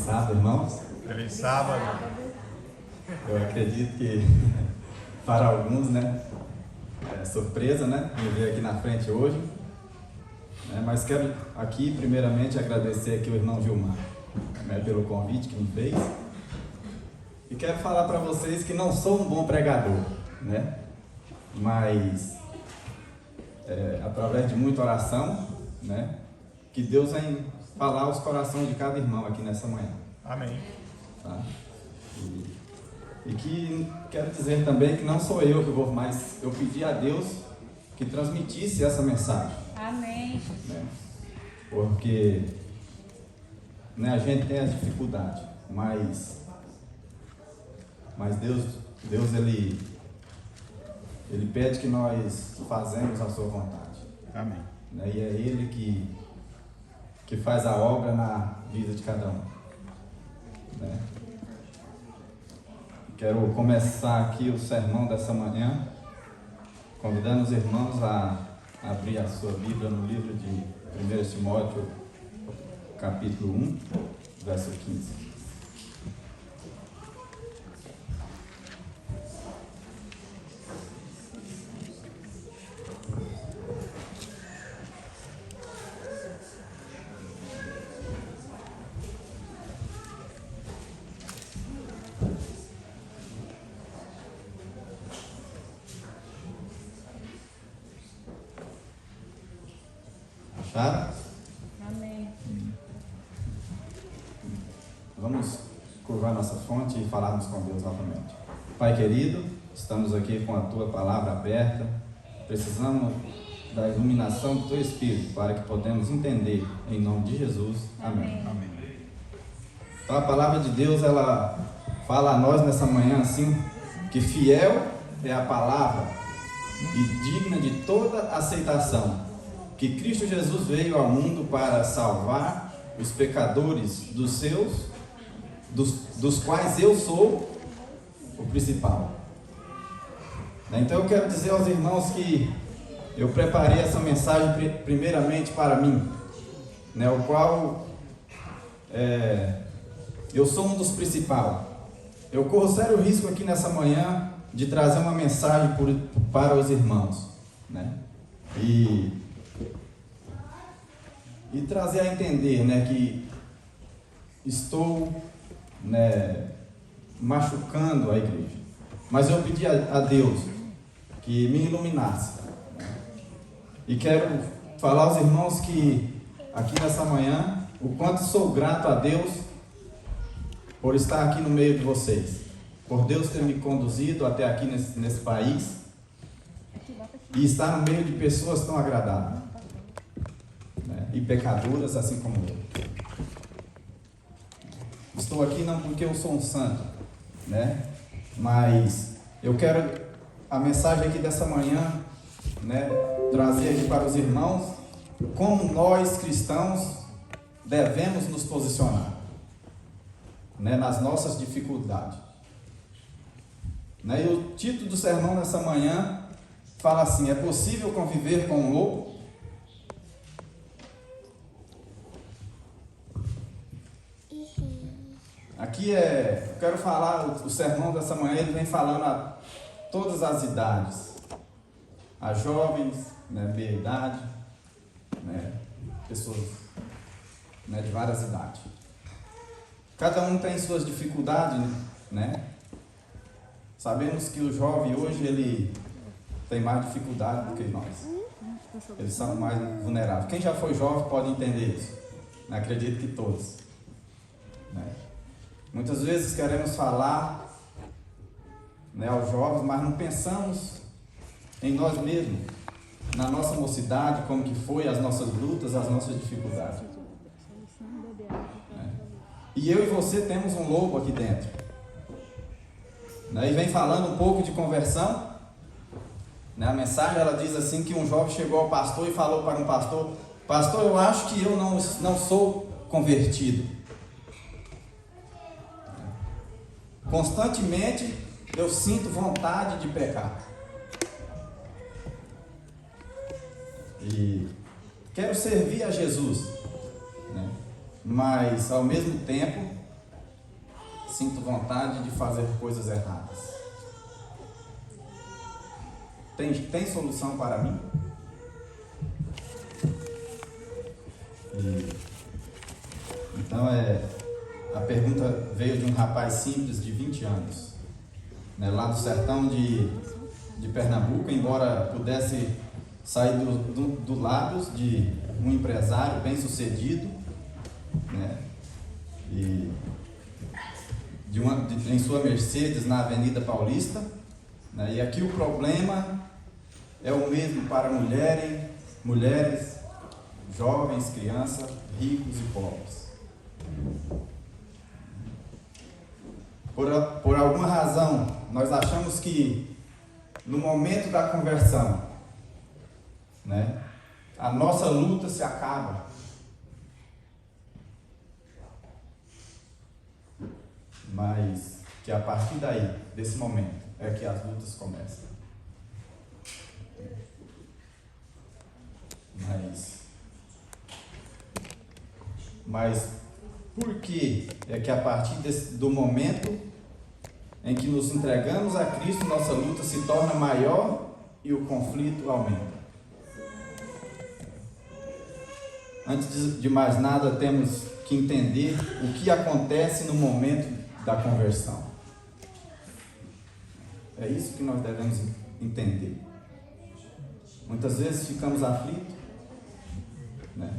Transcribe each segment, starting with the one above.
sábado, irmãos. Feliz sábado. Eu acredito que para alguns, né, é surpresa, né, me ver aqui na frente hoje. Mas quero aqui, primeiramente, agradecer aqui o irmão Gilmar, né, pelo convite que me fez. E quero falar para vocês que não sou um bom pregador, né, mas através de muita oração, né, que Deus vem falar aos corações de cada irmão aqui nessa manhã. Amém. Tá? E que quero dizer também que não sou eu que vou, mas eu pedi a Deus que transmitisse essa mensagem. Amém. Né? Porque, né, a gente tem as dificuldades, mas Deus ele pede que nós fazemos a sua vontade. Amém. Né? E é Ele que faz a obra na vida de cada um. Né? Quero começar aqui o sermão dessa manhã, convidando os irmãos a abrir a sua Bíblia no livro de 1 Timóteo, capítulo 1, verso 15. Acharam? Amém. Vamos curvar nossa fonte e falarmos com Deus novamente. Pai querido, estamos aqui com a Tua palavra aberta. Precisamos da iluminação do Teu Espírito para que podemos entender, em nome de Jesus. Amém. Amém. Então a palavra de Deus, ela fala a nós nessa manhã assim, que fiel é a palavra e digna de toda aceitação, que Cristo Jesus veio ao mundo para salvar os pecadores dos quais eu sou o principal. Então eu quero dizer aos irmãos que eu preparei essa mensagem primeiramente para mim, né, o qual eu sou um dos principais. Eu corro sério risco aqui nessa manhã de trazer uma mensagem para os irmãos, né, e trazer a entender, né, que estou, né, machucando a igreja. Mas eu pedi a Deus que me iluminasse. E quero falar aos irmãos que aqui nessa manhã, o quanto sou grato a Deus por estar aqui no meio de vocês, por Deus ter me conduzido até aqui nesse país e estar no meio de pessoas tão agradáveis, né, e pecadoras assim como eu. Estou aqui não porque eu sou um santo, né, mas eu quero a mensagem aqui dessa manhã, né, trazer aqui para os irmãos como nós cristãos devemos nos posicionar, né, nas nossas dificuldades, né. E o título do sermão nessa manhã fala assim: é possível conviver com um lobo? Aqui eu quero falar, o sermão dessa manhã ele vem falando a todas as idades, a jovens, né, meia idade, né, pessoas, né, de várias idades. Cada um tem suas dificuldades, né? Sabemos que o jovem hoje ele tem mais dificuldade do que nós. Eles são mais vulneráveis. Quem já foi jovem pode entender isso. Não acredito que todos, né? Muitas vezes queremos falar, né, aos jovens, mas não pensamos em nós mesmos, na nossa mocidade, como que foi as nossas lutas, as nossas dificuldades. Né? E eu e você temos um lobo aqui dentro. Né? E vem falando um pouco de conversão. Né? A mensagem ela diz assim que um jovem chegou ao pastor e falou para um pastor: pastor, eu acho que eu não sou convertido. Constantemente eu sinto vontade de pecar. E quero servir a Jesus, né? Mas ao mesmo tempo sinto vontade de fazer coisas erradas. Tem solução para mim? Então a pergunta veio de um rapaz simples de 20 anos, né, lá do sertão de Pernambuco, embora pudesse sair do lado de um empresário bem sucedido, né, e em sua Mercedes na Avenida Paulista, né, e aqui o problema é o mesmo para mulheres, jovens, crianças, ricos e pobres. Por alguma razão, nós achamos que no momento da conversão, né, a nossa luta se acaba. Mas que a partir daí, desse momento, é que as lutas começam. Mas por que é que a partir do momento em que nos entregamos a Cristo, nossa luta se torna maior e o conflito aumenta? Antes de mais nada, temos que entender o que acontece no momento da conversão. É isso que nós devemos entender. Muitas vezes ficamos aflitos, né,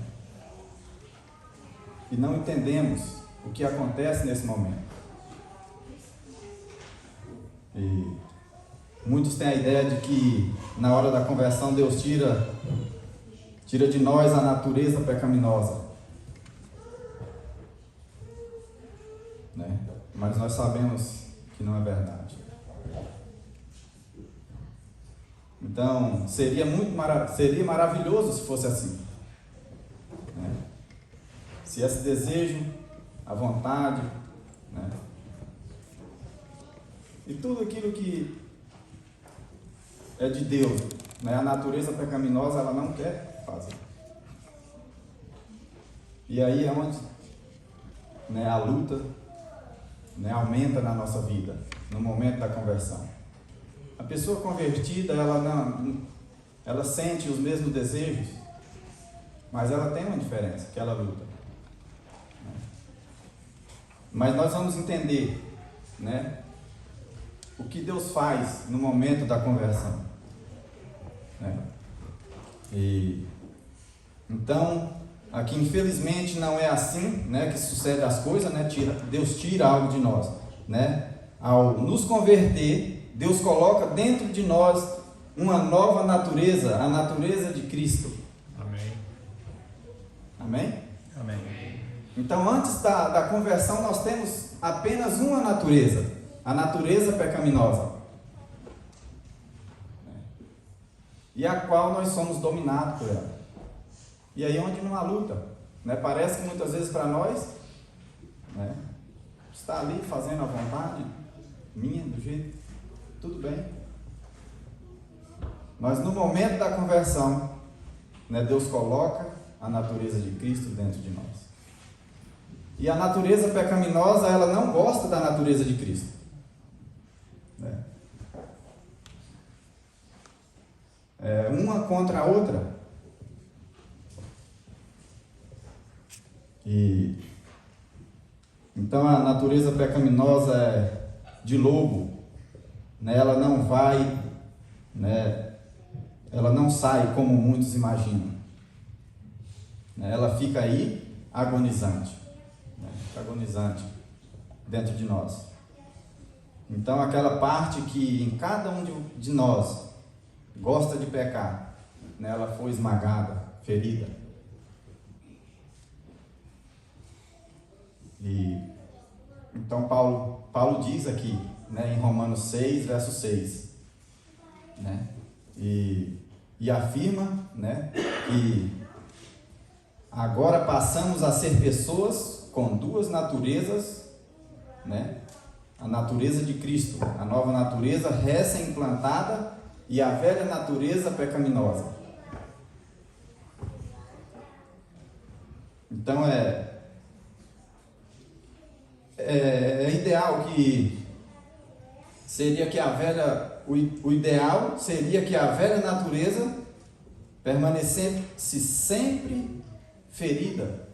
e não entendemos o que acontece nesse momento. E muitos têm a ideia de que na hora da conversão Deus tira de nós a natureza pecaminosa, né? Mas nós sabemos que não é verdade. Então seria maravilhoso se fosse assim, né? Se esse desejo, a vontade, né, e tudo aquilo que é de Deus, né, a natureza pecaminosa, ela não quer fazer. E aí é onde, né, a luta, né, aumenta na nossa vida, no momento da conversão. A pessoa convertida, ela sente os mesmos desejos, mas ela tem uma diferença, que ela luta. Mas nós vamos entender, né, o que Deus faz no momento da conversão, né? E então, aqui infelizmente não é assim, né, que sucede as coisas, né? Deus tira algo de nós, né? Ao nos converter, Deus coloca dentro de nós uma nova natureza, a natureza de Cristo. Amém. Amém? Amém. Então, antes da conversão, nós temos apenas uma natureza, a natureza pecaminosa, e a qual nós somos dominados por ela. E aí onde não há luta, né? Parece que muitas vezes para nós, né, está ali fazendo a vontade minha, do jeito, tudo bem. Mas no momento da conversão, né, Deus coloca a natureza de Cristo dentro de nós. E a natureza pecaminosa, ela não gosta da natureza de Cristo, né? Uma contra a outra. E então a natureza pecaminosa é de lobo, né? Ela não vai, né? Ela não sai como muitos imaginam, né? Ela fica aí agonizante, né? Agonizante dentro de nós. Então aquela parte que em cada um de nós gosta de pecar, né? Ela foi esmagada, ferida. E então Paulo diz aqui, né, em Romanos 6, verso 6, né, e afirma, né, que agora passamos a ser pessoas com duas naturezas, né, a natureza de Cristo, a nova natureza recém-implantada e a velha natureza pecaminosa. Então é ideal que seria que o ideal seria que a velha natureza permanecesse sempre ferida,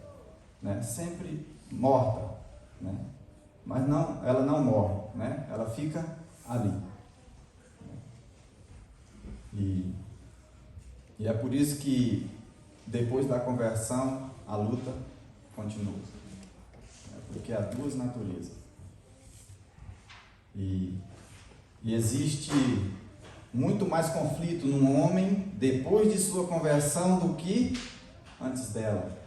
né? Sempre morta, né? Mas não, ela não morre, né? Ela fica ali. E é por isso que depois da conversão a luta continua, porque há duas naturezas. E existe muito mais conflito num homem depois de sua conversão do que antes dela.